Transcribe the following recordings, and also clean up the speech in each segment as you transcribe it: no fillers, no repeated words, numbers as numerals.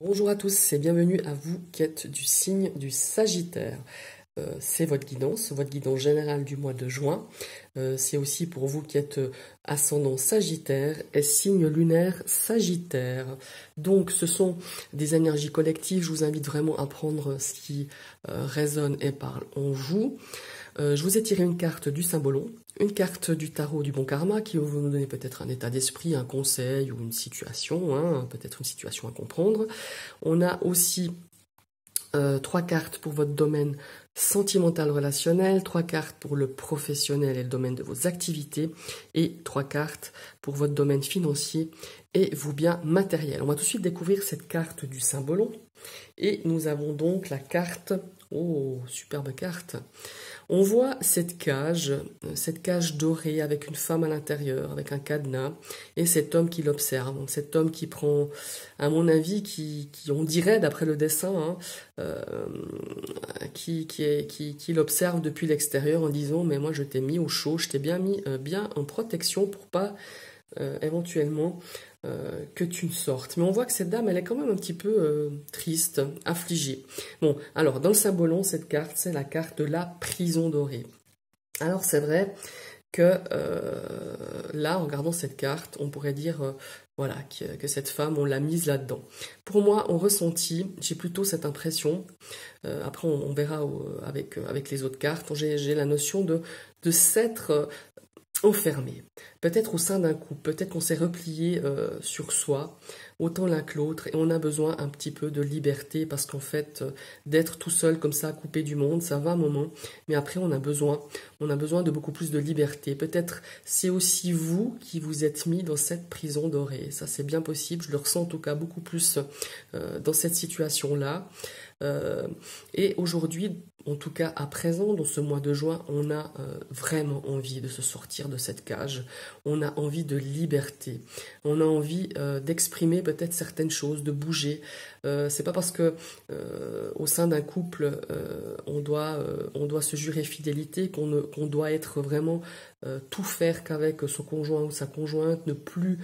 Bonjour à tous et bienvenue à vous qui êtes du signe du Sagittaire. C'est votre guidance générale du mois de juin. C'est aussi pour vous qui êtes ascendant Sagittaire et signe lunaire Sagittaire. Donc ce sont des énergies collectives. Je vous invite vraiment à prendre ce qui résonne et parle en vous. Je vous ai tiré une carte du Symbolon, une carte du tarot du bon karma qui va vous donner peut-être un état d'esprit, un conseil ou une situation, peut-être une situation à comprendre. On a aussi 3 cartes pour votre domaine sentimental relationnel, 3 cartes pour le professionnel et le domaine de vos activités et 3 cartes pour votre domaine financier et vos biens matériels. On va tout de suite découvrir cette carte du Symbolon et nous avons donc la carte, oh superbe carte. On voit cette cage dorée avec une femme à l'intérieur, avec un cadenas, et cet homme qui l'observe. Donc cet homme qui prend, à mon avis, qui on dirait d'après le dessin, qui l'observe depuis l'extérieur en disant mais moi je t'ai mis au chaud, je t'ai bien mis bien en protection pour pas éventuellement que tu ne sortes. Mais on voit que cette dame, elle est quand même un petit peu triste, affligée. Bon, alors dans le Symbolon, cette carte, c'est la carte de la prison dorée. Alors c'est vrai que là, en regardant cette carte, on pourrait dire voilà, que cette femme, on l'a mise là-dedans. Pour moi, en ressenti, j'ai plutôt cette impression, après on verra avec les autres cartes, j'ai la notion de s'être enfermé, peut-être au sein d'un couple, peut-être qu'on s'est replié sur soi, autant l'un que l'autre, et on a besoin un petit peu de liberté, parce qu'en fait, d'être tout seul comme ça, coupé du monde, ça va un moment, mais après on a besoin de beaucoup plus de liberté. Peut-être c'est aussi vous qui vous êtes mis dans cette prison dorée, ça c'est bien possible, je le ressens en tout cas beaucoup plus dans cette situation-là. Et aujourd'hui, en tout cas à présent, dans ce mois de juin, on a vraiment envie de se sortir de cette cage, on a envie de liberté, on a envie d'exprimer peut-être certaines choses, de bouger. C'est pas parce que au sein d'un couple on doit se jurer fidélité qu'on doit être vraiment tout faire qu'avec son conjoint ou sa conjointe, ne plus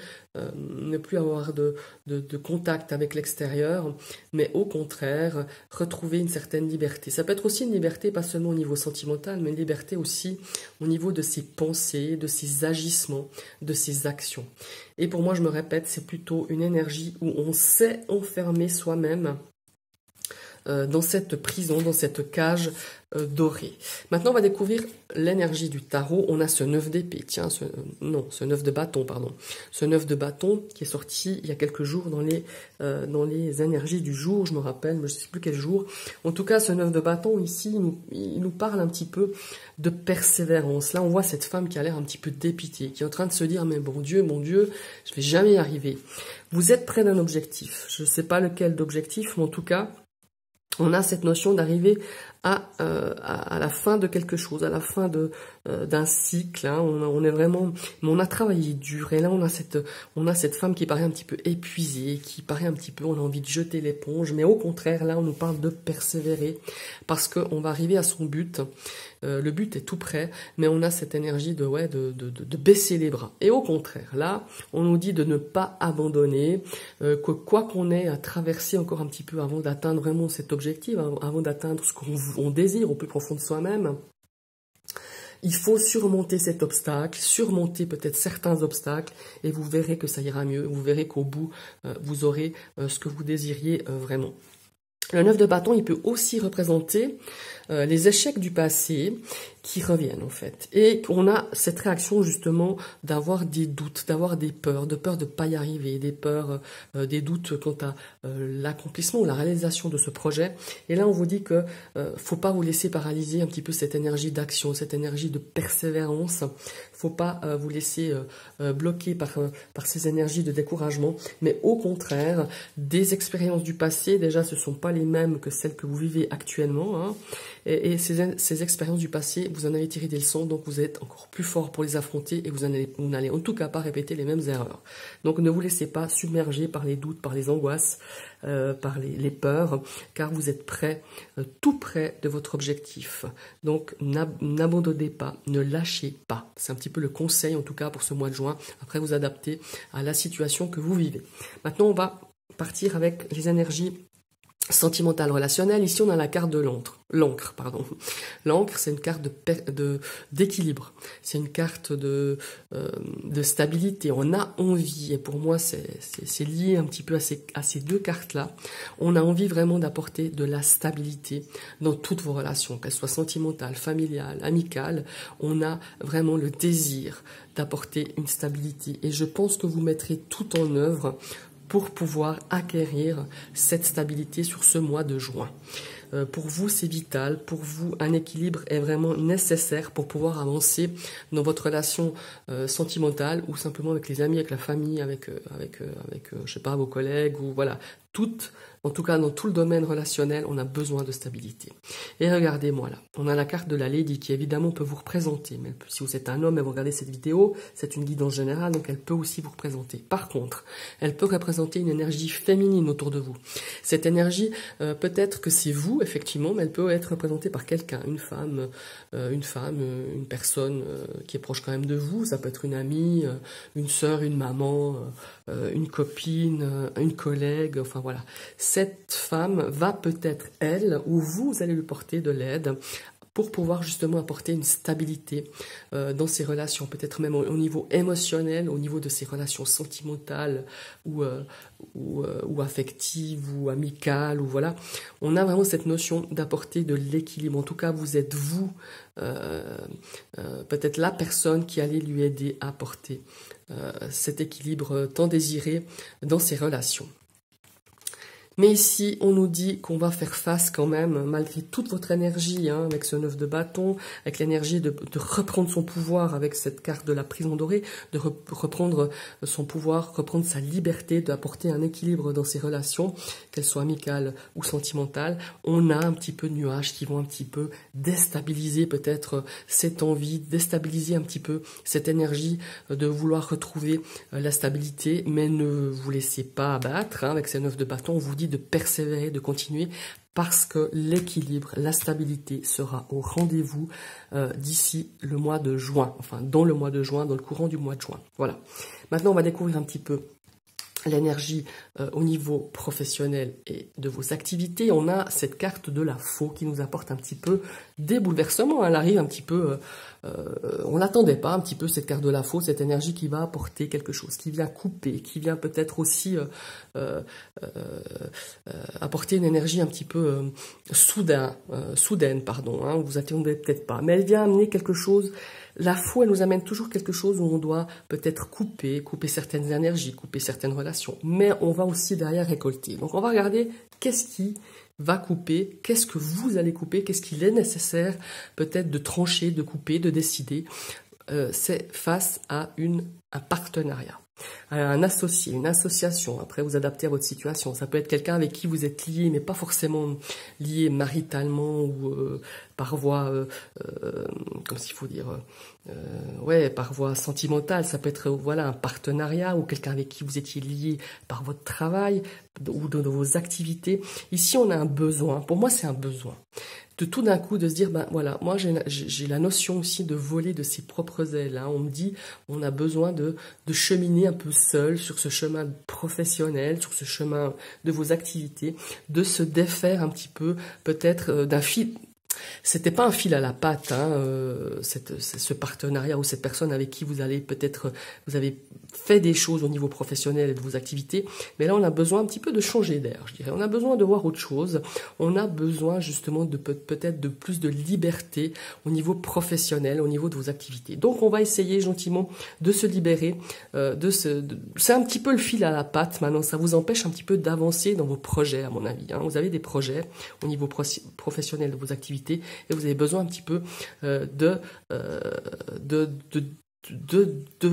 avoir de contact avec l'extérieur, mais au contraire retrouver une certaine liberté. Ça peut être aussi une liberté pas seulement au niveau sentimental, mais une liberté aussi au niveau de ses pensées, de ses agissements, de ses actions. Et pour moi, je me répète, c'est plutôt une énergie où on s'est enfermé soi-même dans cette prison, dans cette cage dorée. Maintenant, on va découvrir l'énergie du tarot. On a ce 9 d'épée, tiens, ce 9 de bâton, pardon. Ce 9 de bâton qui est sorti il y a quelques jours dans les énergies du jour, je me rappelle, mais je ne sais plus quel jour. En tout cas, ce 9 de bâton, ici, il nous parle un petit peu de persévérance. Là, on voit cette femme qui a l'air un petit peu dépitée, qui est en train de se dire, mais mon Dieu, je vais jamais y arriver. Vous êtes près d'un objectif. Je ne sais pas lequel d'objectif, mais en tout cas, on a cette notion d'arriver à la fin de quelque chose, à la fin d'un cycle. On est vraiment, mais on a travaillé dur. Et là, on a cette femme qui paraît un petit peu épuisée, qui paraît un petit peu, on a envie de jeter l'éponge. Mais au contraire, là, on nous parle de persévérer parce qu'on va arriver à son but. Le but est tout près, mais on a cette énergie de baisser les bras. Et au contraire, là, on nous dit de ne pas abandonner, que quoi qu'on ait à traverser encore un petit peu avant d'atteindre vraiment cet objectif, avant d'atteindre ce qu'on désire au plus profond de soi-même, il faut surmonter cet obstacle, surmonter peut-être certains obstacles, et vous verrez que ça ira mieux, vous verrez qu'au bout, vous aurez ce que vous désiriez vraiment. Le 9 de bâton, il peut aussi représenter les échecs du passé qui reviennent en fait. Et on a cette réaction justement d'avoir des doutes, d'avoir des peurs, de peur de ne pas y arriver, des peurs, des doutes quant à l'accomplissement ou la réalisation de ce projet. Et là, on vous dit que faut pas vous laisser paralyser un petit peu cette énergie d'action, cette énergie de persévérance. Faut pas vous laisser bloquer par ces énergies de découragement, mais au contraire, des expériences du passé, déjà, ce sont pas les mêmes que celles que vous vivez actuellement, et ces expériences du passé, vous en avez tiré des leçons, donc vous êtes encore plus fort pour les affronter et vous n'allez en tout cas pas répéter les mêmes erreurs. Donc ne vous laissez pas submerger par les doutes, par les angoisses, par les peurs, car vous êtes prêt, tout près de votre objectif. Donc n'abandonnez pas, ne lâchez pas. C'est un petit peu le conseil en tout cas pour ce mois de juin. Après vous adapter à la situation que vous vivez. Maintenant on va partir avec les énergies sentimentale relationnelle. Ici, on a la carte de l'encre, pardon. L'encre, c'est une carte d'équilibre. C'est une carte de stabilité. On a envie, et pour moi, c'est lié un petit peu à ces deux cartes-là. On a envie vraiment d'apporter de la stabilité dans toutes vos relations, qu'elles soient sentimentales, familiales, amicales. On a vraiment le désir d'apporter une stabilité. Et je pense que vous mettrez tout en œuvre pour pouvoir acquérir cette stabilité sur ce mois de juin. Pour vous, c'est vital. Pour vous, un équilibre est vraiment nécessaire pour pouvoir avancer dans votre relation sentimentale ou simplement avec les amis, avec la famille, avec je sais pas, vos collègues ou voilà. En tout cas, dans tout le domaine relationnel, on a besoin de stabilité. Et regardez-moi là, on a la carte de la Lady qui évidemment peut vous représenter. Mais si vous êtes un homme et vous regardez cette vidéo, c'est une guidance générale, donc elle peut aussi vous représenter. Par contre, elle peut représenter une énergie féminine autour de vous. Cette énergie, peut-être que c'est vous, effectivement, mais elle peut être représentée par quelqu'un, une femme, une personne qui est proche quand même de vous. Ça peut être une amie, une sœur, une maman, une copine, une collègue, enfin voilà. Cette femme va peut-être, elle, ou vous allez lui porter de l'aide pour pouvoir justement apporter une stabilité dans ses relations, peut-être même au niveau émotionnel, au niveau de ses relations sentimentales ou affectives ou amicales, ou voilà. On a vraiment cette notion d'apporter de l'équilibre. En tout cas, vous êtes vous, peut-être la personne qui allait lui aider à apporter cet équilibre tant désiré dans ses relations. Mais ici, on nous dit qu'on va faire face quand même, malgré toute votre énergie, hein, avec ce 9 de bâton, avec l'énergie de reprendre son pouvoir avec cette carte de la prison dorée, de reprendre son pouvoir, reprendre sa liberté, d'apporter un équilibre dans ses relations, qu'elles soient amicales ou sentimentales. On a un petit peu de nuages qui vont un petit peu déstabiliser peut-être cette envie, déstabiliser un petit peu cette énergie de vouloir retrouver la stabilité, mais ne vous laissez pas abattre, hein, avec ces 9 de bâton. On vous dit de persévérer, de continuer, parce que l'équilibre, la stabilité sera au rendez-vous d'ici le mois de juin, enfin dans le mois de juin, dans le courant du mois de juin. Voilà. Maintenant, on va découvrir un petit peu l'énergie au niveau professionnel et de vos activités. On a cette carte de la faux qui nous apporte un petit peu des bouleversements. Elle arrive un petit peu, on n'attendait pas un petit peu cette carte de la faux, cette énergie qui va apporter quelque chose, qui vient couper, qui vient peut-être aussi apporter une énergie un petit peu soudaine, pardon, hein, vous attendez peut-être pas, mais elle vient amener quelque chose. La faux, elle nous amène toujours quelque chose où on doit peut-être couper certaines énergies, couper certaines relations, mais on va aussi derrière récolter. Donc on va regarder qu'est-ce qui va couper, qu'est-ce que vous allez couper, qu'est-ce qu'il est nécessaire peut-être de trancher, de couper, de décider. C'est face à un partenariat, un associé, une association. Après, vous adaptez à votre situation. Ça peut être quelqu'un avec qui vous êtes lié, mais pas forcément lié maritalement ou par voie, comme s'il faut dire, par voie sentimentale. Ça peut être voilà un partenariat ou quelqu'un avec qui vous étiez lié par votre travail ou dans vos activités. Ici, on a un besoin. Pour moi, c'est un besoin. De tout d'un coup de se dire, ben voilà, moi j'ai la notion aussi de voler de ses propres ailes. Hein. On me dit, on a besoin de cheminer un peu seul sur ce chemin professionnel, sur ce chemin de vos activités, de se défaire un petit peu peut-être d'un fil. C'était pas un fil à la patte, hein, ce partenariat ou cette personne avec qui vous allez peut-être, vous avez fait des choses au niveau professionnel et de vos activités, mais là on a besoin un petit peu de changer d'air, je dirais. On a besoin de voir autre chose, on a besoin justement de peut-être de plus de liberté au niveau professionnel, au niveau de vos activités. Donc on va essayer gentiment de se libérer, c'est un petit peu le fil à la patte maintenant, ça vous empêche un petit peu d'avancer dans vos projets à mon avis. Hein. Vous avez des projets au niveau professionnel de vos activités, et vous avez besoin un petit peu de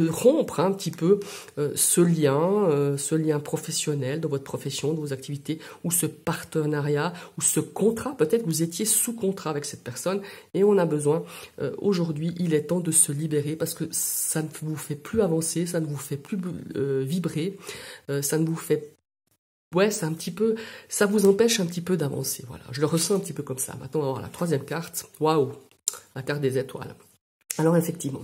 rompre un petit peu ce lien professionnel dans votre profession, dans vos activités, ou ce partenariat, ou ce contrat. Peut-être que vous étiez sous contrat avec cette personne, et on a besoin, aujourd'hui, il est temps de se libérer, parce que ça ne vous fait plus avancer, ça ne vous fait plus vibrer, ça ne vous fait c'est un petit peu, ça vous empêche un petit peu d'avancer. Voilà, je le ressens un petit peu comme ça. Maintenant, on va voir la troisième carte. Waouh, la carte des étoiles. Alors effectivement,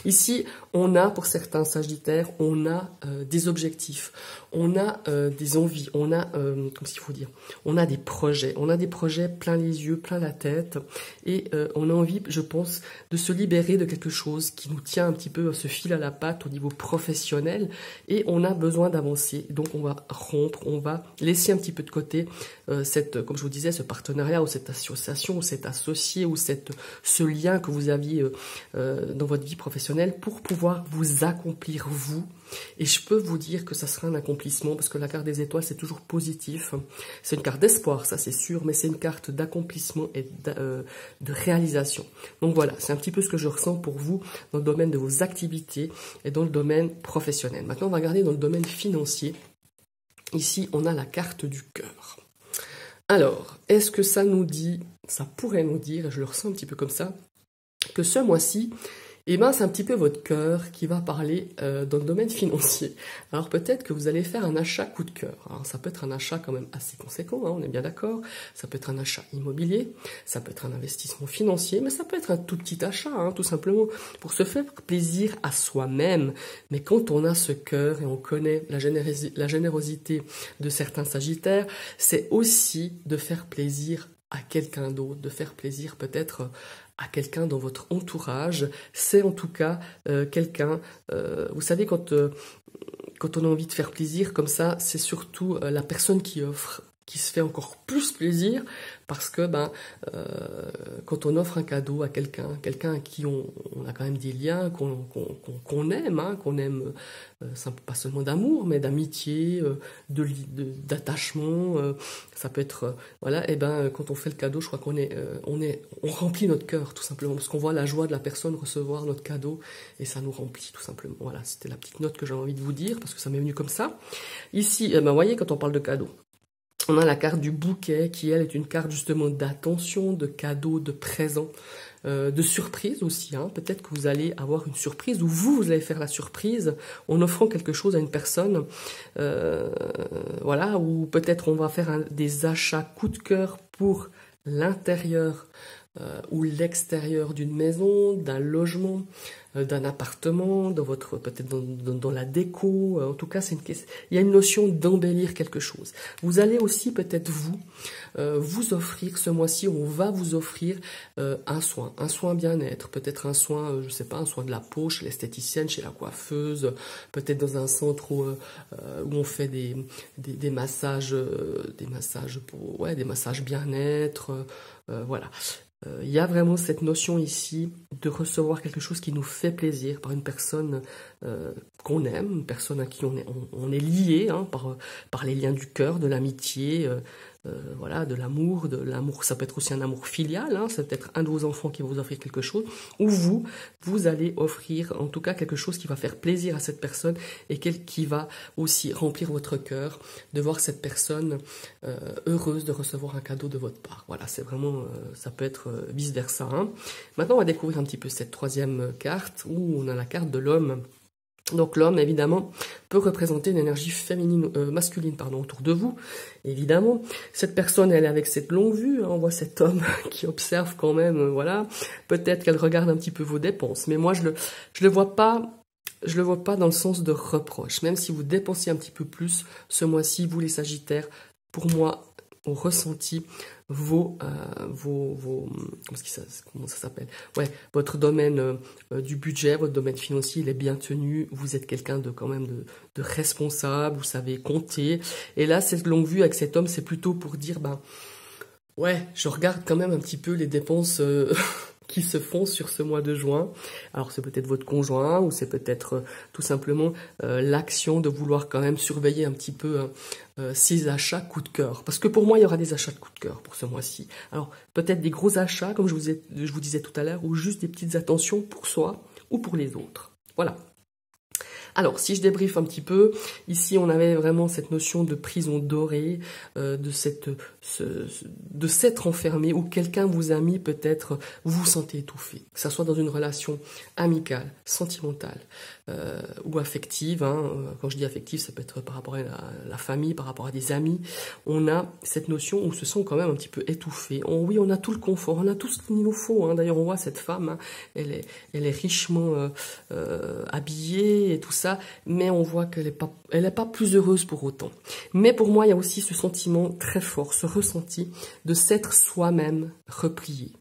ici on a pour certains sagittaires, on a des objectifs, on a des envies, on a, comment il faut dire, on a des projets plein les yeux, plein la tête, et on a envie, je pense, de se libérer de quelque chose qui nous tient un petit peu ce fil à la patte au niveau professionnel, et on a besoin d'avancer. Donc on va rompre, on va laisser un petit peu de côté comme je vous disais, ce partenariat ou cette association ou cet associé ou ce lien que vous aviez dans votre vie professionnelle pour pouvoir vous accomplir vous. Et je peux vous dire que ça sera un accomplissement parce que la carte des étoiles, c'est toujours positif. C'est une carte d'espoir, ça c'est sûr, mais c'est une carte d'accomplissement et de réalisation. Donc voilà, c'est un petit peu ce que je ressens pour vous dans le domaine de vos activités et dans le domaine professionnel. Maintenant, on va regarder dans le domaine financier. Ici, on a la carte du cœur. Alors, est-ce que ça nous dit, ça pourrait nous dire, et je le ressens un petit peu comme ça, que ce mois-ci, eh ben, c'est un petit peu votre cœur qui va parler dans le domaine financier. Alors peut-être que vous allez faire un achat coup de cœur. Alors ça peut être un achat quand même assez conséquent, hein, on est bien d'accord. Ça peut être un achat immobilier, ça peut être un investissement financier, mais ça peut être un tout petit achat, hein, tout simplement pour se faire plaisir à soi-même. Mais quand on a ce cœur et on connaît la générosité de certains sagittaires, c'est aussi de faire plaisir à quelqu'un d'autre, de faire plaisir peut-être à quelqu'un dans votre entourage. C'est en tout cas quelqu'un, vous savez, quand on a envie de faire plaisir comme ça, c'est surtout la personne qui offre qui se fait encore plus plaisir parce que quand on offre un cadeau à quelqu'un à qui on a quand même des liens, qu'on aime, hein, pas seulement d'amour, mais d'amitié, d'attachement, ça peut être, voilà, et quand on fait le cadeau, je crois on remplit notre cœur tout simplement, parce qu'on voit la joie de la personne recevoir notre cadeau, et ça nous remplit tout simplement. Voilà, c'était la petite note que j'avais envie de vous dire, parce que ça m'est venu comme ça. Ici, vous voyez, quand on parle de cadeau, on a la carte du bouquet qui, elle, est une carte justement d'attention, de cadeaux, de présents, de surprise aussi. Hein. Peut-être que vous allez avoir une surprise ou vous allez faire la surprise en offrant quelque chose à une personne. Voilà, ou peut-être on va faire des achats coup de cœur pour l'intérieur ou l'extérieur d'une maison, d'un logement, d'un appartement, peut-être dans la déco. En tout cas, il y a une notion d'embellir quelque chose. Vous allez aussi peut-être vous offrir ce mois-ci, on va vous offrir un soin bien-être, peut-être un soin, je sais pas, un soin de la peau chez l'esthéticienne, chez la coiffeuse, peut-être dans un centre où on fait des massages, des massages bien-être, voilà. Il y a vraiment cette notion ici de recevoir quelque chose qui nous fait plaisir par une personne qu'on aime, une personne à qui on est lié, hein, par les liens du cœur, de l'amitié, voilà, de l'amour, ça peut être aussi un amour filial, hein, ça peut être un de vos enfants qui va vous offrir quelque chose, ou vous allez offrir en tout cas quelque chose qui va faire plaisir à cette personne et qui va aussi remplir votre cœur de voir cette personne heureuse de recevoir un cadeau de votre part. Voilà, c'est vraiment, ça peut être vice versa. Hein. Maintenant, on va découvrir un petit peu cette troisième carte où on a la carte de l'homme. Donc l'homme, évidemment, peut représenter une énergie masculine autour de vous. Évidemment, cette personne, elle est avec cette longue vue. Hein, on voit cet homme qui observe quand même, voilà. Peut-être qu'elle regarde un petit peu vos dépenses. Mais moi, je le vois pas dans le sens de reproche. Même si vous dépensez un petit peu plus ce mois-ci, vous les Sagittaires, pour moi, au ressenti, comment ça s'appelle, ouais, votre domaine du budget, votre domaine financier, il est bien tenu, vous êtes quelqu'un de responsable, vous savez compter, et là, cette longue vue avec cet homme, c'est plutôt pour dire, ouais, je regarde quand même un petit peu les dépenses qui se font sur ce mois de juin. Alors c'est peut-être votre conjoint ou c'est peut-être tout simplement l'action de vouloir quand même surveiller un petit peu ces achats coup de cœur. Parce que pour moi, il y aura des achats de coup de cœur pour ce mois-ci. Alors peut-être des gros achats, comme je vous disais tout à l'heure, ou juste des petites attentions pour soi ou pour les autres. Voilà. Alors, si je débriefe un petit peu, ici on avait vraiment cette notion de prison dorée, de s'être enfermé, où quelqu'un vous a mis peut-être, vous vous sentez étouffé, que ça soit dans une relation amicale, sentimentale ou affective. Quand je dis affective, ça peut être par rapport à la famille, par rapport à des amis. On a cette notion où on se sent quand même un petit peu étouffé. Oui, on a tout le confort, on a tout ce qu'il nous faut. D'ailleurs, on voit cette femme, elle est richement habillée et tout ça. Mais on voit qu'elle n'est pas plus heureuse pour autant. Mais pour moi, il y a aussi ce sentiment très fort, ce ressenti de s'être soi-même replié.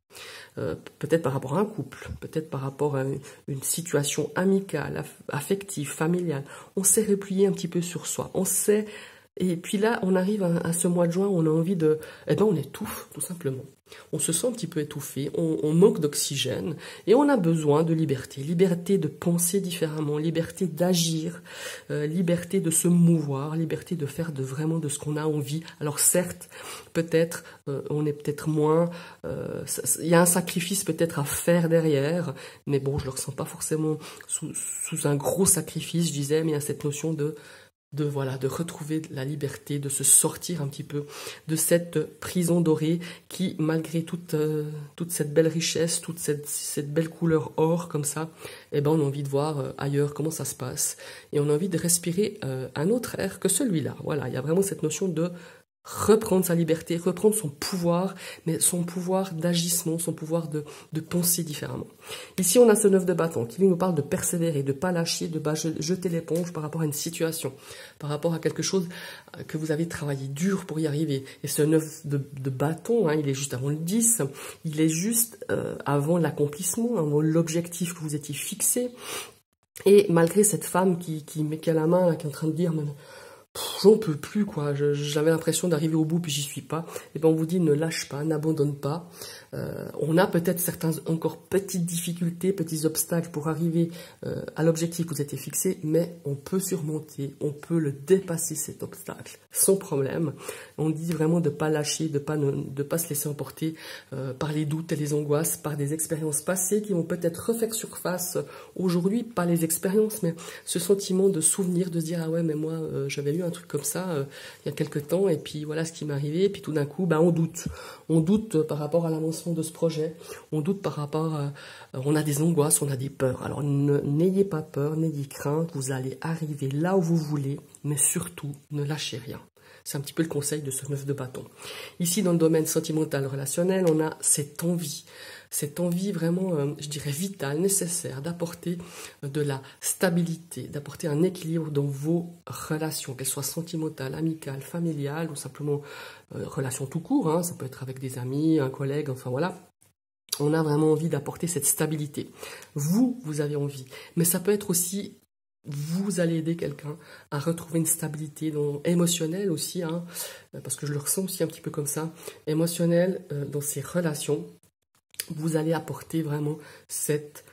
Peut-être par rapport à un couple, peut-être par rapport à une situation amicale, affective, familiale. On s'est replié un petit peu sur soi. Et puis là, on arrive à ce mois de juin où on a envie on étouffe, tout simplement. On se sent un petit peu étouffé, on manque d'oxygène et on a besoin de liberté. Liberté de penser différemment, liberté d'agir, liberté de se mouvoir, liberté de faire vraiment de ce qu'on a envie. Alors certes, peut-être, on est peut-être moins... Il y a un sacrifice peut-être à faire derrière, mais bon, je ne le ressens pas forcément sous un gros sacrifice, je disais, mais il y a cette notion de retrouver la liberté, de se sortir un petit peu de cette prison dorée qui, malgré toute cette belle richesse, toute cette belle couleur or comme ça, on a envie de voir ailleurs comment ça se passe et on a envie de respirer un autre air que celui-là. Voilà, il y a vraiment cette notion de reprendre sa liberté, reprendre son pouvoir, mais son pouvoir d'agissement, son pouvoir de penser différemment. Ici, on a ce 9 de bâton qui nous parle de persévérer, de ne pas lâcher, de ne pas jeter l'éponge par rapport à une situation, par rapport à quelque chose que vous avez travaillé dur pour y arriver. Et ce 9 de bâton, il est juste avant le 10, il est juste avant l'accomplissement, avant l'objectif que vous étiez fixé. Et malgré cette femme qui met qu'à la main, là, qui est en train de dire... J'en peux plus, quoi. J'avais l'impression d'arriver au bout, puis j'y suis pas. Et on vous dit, ne lâche pas, n'abandonne pas. On a peut-être certaines encore petites difficultés, petits obstacles pour arriver à l'objectif que vous étiez fixé, mais on peut surmonter, on peut le dépasser cet obstacle sans problème. On dit vraiment de pas lâcher, de pas se laisser emporter par les doutes et les angoisses, par des expériences passées qui vont peut-être refaire surface aujourd'hui, pas les expériences, mais ce sentiment de souvenir, de se dire ah ouais mais moi j'avais lu un truc comme ça il y a quelque temps et puis voilà ce qui m'est arrivé, et puis tout d'un coup on doute par rapport à l'avancement de ce projet, on doute par rapport à, on a des angoisses, on a des peurs. Alors n'ayez pas peur, n'ayez crainte, vous allez arriver là où vous voulez, mais surtout ne lâchez rien. C'est un petit peu le conseil de ce 9 de bâton. Ici, dans le domaine sentimental, relationnel, on a cette envie vraiment, je dirais, vitale, nécessaire, d'apporter de la stabilité, d'apporter un équilibre dans vos relations, qu'elles soient sentimentales, amicales, familiales, ou simplement relations tout court, ça peut être avec des amis, un collègue, enfin voilà. On a vraiment envie d'apporter cette stabilité. Vous avez envie, mais ça peut être aussi... Vous allez aider quelqu'un à retrouver une stabilité émotionnelle aussi, parce que je le ressens aussi un petit peu comme ça, émotionnelle dans ses relations. Vous allez apporter vraiment cette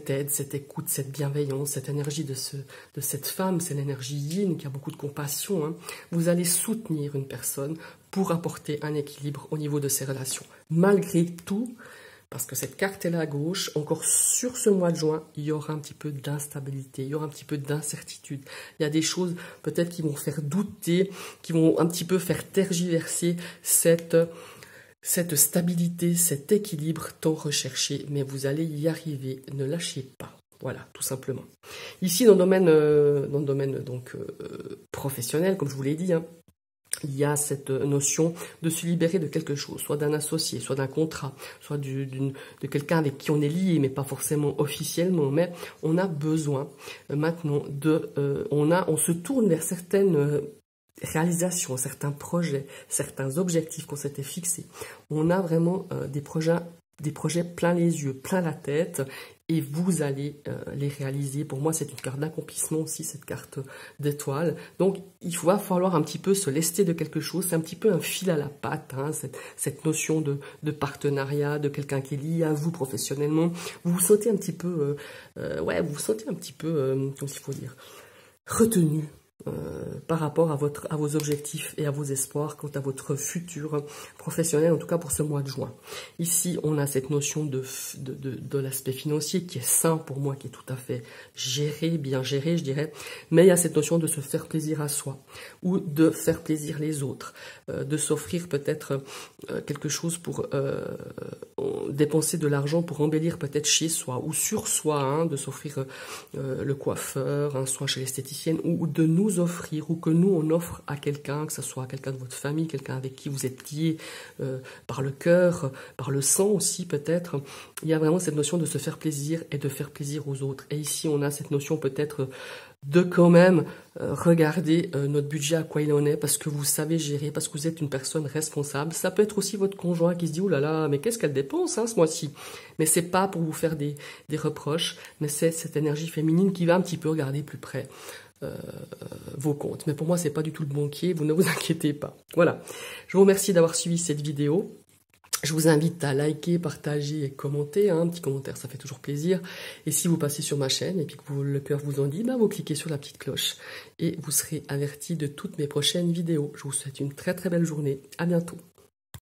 aide, cette écoute, cette bienveillance, cette énergie de cette femme, c'est l'énergie yin qui a beaucoup de compassion. Vous allez soutenir une personne pour apporter un équilibre au niveau de ses relations. Malgré tout, parce que cette carte est là à gauche, encore sur ce mois de juin, il y aura un petit peu d'instabilité, il y aura un petit peu d'incertitude. Il y a des choses peut-être qui vont faire douter, qui vont un petit peu faire tergiverser cette stabilité, cet équilibre tant recherché, mais vous allez y arriver, ne lâchez pas. Voilà, tout simplement. Ici, dans le domaine donc, professionnel, comme je vous l'ai dit, il y a cette notion de se libérer de quelque chose, soit d'un associé, soit d'un contrat, soit de quelqu'un avec qui on est lié, mais pas forcément officiellement, mais on a besoin maintenant on se tourne vers certaines réalisations, certains projets, certains objectifs qu'on s'était fixés. On a vraiment des projets plein les yeux, plein la tête, et vous allez les réaliser. Pour moi, c'est une carte d'accomplissement aussi, cette carte d'étoile. Donc, il va falloir un petit peu se lester de quelque chose. C'est un petit peu un fil à la patte, cette notion de partenariat, de quelqu'un qui est lié à vous professionnellement. Vous vous sentez un petit peu, comment il faut dire, retenu. par rapport à vos objectifs et à vos espoirs quant à votre futur professionnel, en tout cas pour ce mois de juin. Ici, on a cette notion de l'aspect financier qui est sain pour moi, qui est tout à fait géré, bien géré, je dirais, mais il y a cette notion de se faire plaisir à soi ou de faire plaisir les autres, de s'offrir peut-être quelque chose pour dépenser de l'argent pour embellir peut-être chez soi ou sur soi, hein, de s'offrir le coiffeur, un soin chez l'esthéticienne, ou de nous offrir, ou que nous on offre à quelqu'un, que ce soit quelqu'un de votre famille, quelqu'un avec qui vous êtes lié par le cœur, par le sang aussi peut-être. Il y a vraiment cette notion de se faire plaisir et de faire plaisir aux autres. Et ici on a cette notion peut-être de quand même regarder notre budget à quoi il en est, parce que vous savez gérer, parce que vous êtes une personne responsable. Ça peut être aussi votre conjoint qui se dit « Ouh là là, mais qu'est-ce qu'elle dépense hein, ce mois-ci » Mais c'est pas pour vous faire des reproches, mais c'est cette énergie féminine qui va un petit peu regarder plus près vos comptes. Mais pour moi, c'est pas du tout le banquier, vous ne vous inquiétez pas. Voilà, je vous remercie d'avoir suivi cette vidéo. Je vous invite à liker, partager et commenter, hein, un petit commentaire, ça fait toujours plaisir. Et si vous passez sur ma chaîne et puis que le cœur vous en dit, bah, vous cliquez sur la petite cloche et vous serez averti de toutes mes prochaines vidéos. Je vous souhaite une très très belle journée. À bientôt.